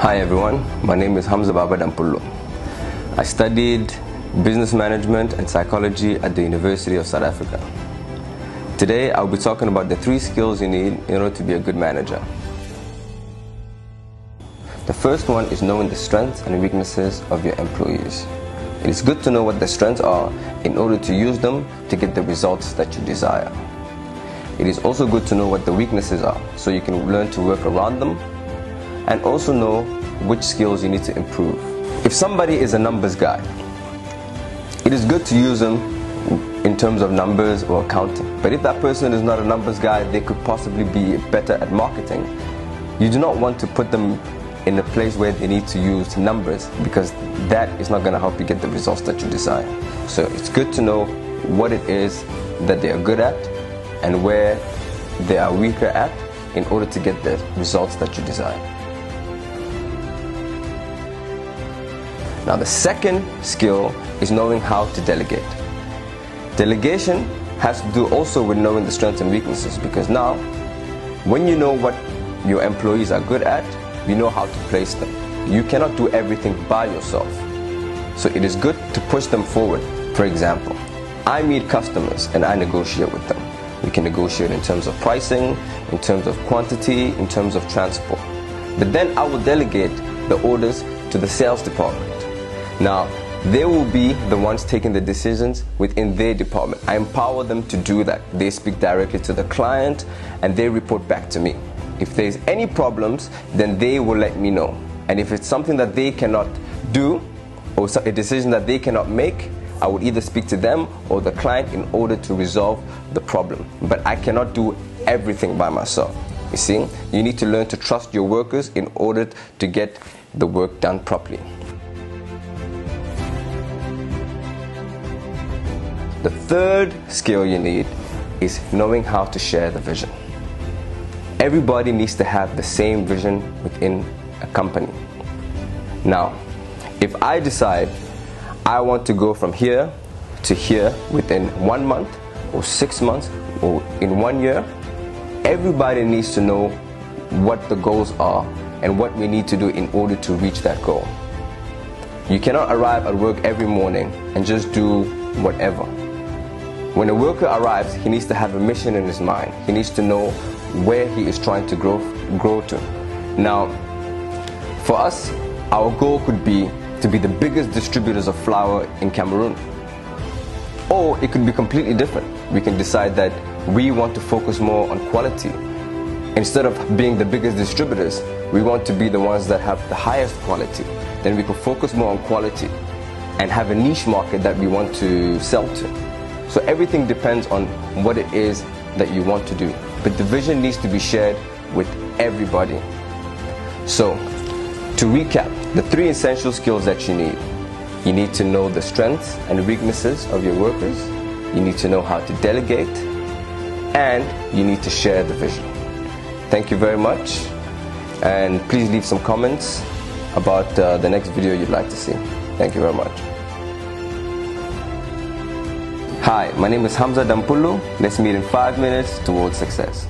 Hi everyone, my name is Hamza Danpoulo. I studied business management and psychology at the University of South Africa. Today I'll be talking about the 3 skills you need in order to be a good manager. The first one is knowing the strengths and weaknesses of your employees. It is good to know what the strengths are in order to use them to get the results that you desire. It is also good to know what the weaknesses are so you can learn to work around them and also know which skills you need to improve. If somebody is a numbers guy, it is good to use them in terms of numbers or accounting. But if that person is not a numbers guy, they could possibly be better at marketing. You do not want to put them in a place where they need to use numbers, because that is not going to help you get the results that you desire. So it's good to know what it is that they are good at and where they are weaker at in order to get the results that you desire. Now the second skill is knowing how to delegate. Delegation has to do also with knowing the strengths and weaknesses, because now when you know what your employees are good at, you know how to place them. You cannot do everything by yourself. So it is good to push them forward. For example, I meet customers and I negotiate with them. We can negotiate in terms of pricing, in terms of quantity, in terms of transport. But then I will delegate the orders to the sales department. Now, they will be the ones taking the decisions within their department. I empower them to do that. They speak directly to the client and they report back to me. If there's any problems, then they will let me know. And if it's something that they cannot do or a decision that they cannot make, I would either speak to them or the client in order to resolve the problem. But I cannot do everything by myself. You see, you need to learn to trust your workers in order to get the work done properly. The third skill you need is knowing how to share the vision. Everybody needs to have the same vision within a company. Now, if I decide I want to go from here to here within 1 month or 6 months or in 1 year, everybody needs to know what the goals are and what we need to do in order to reach that goal. You cannot arrive at work every morning and just do whatever. When a worker arrives, he needs to have a mission in his mind. He needs to know where he is trying to grow to. Now, for us, our goal could be to be the biggest distributors of flour in Cameroon. Or it could be completely different. We can decide that we want to focus more on quality. Instead of being the biggest distributors, we want to be the ones that have the highest quality. Then we could focus more on quality and have a niche market that we want to sell to. So everything depends on what it is that you want to do. But the vision needs to be shared with everybody. So, to recap, the 3 essential skills that you need. You need to know the strengths and weaknesses of your workers. You need to know how to delegate. And you need to share the vision. Thank you very much. And please leave some comments about the next video you'd like to see. Thank you very much. Hi, my name is Hamza Danpoulo. Let's meet in 5 minutes towards success.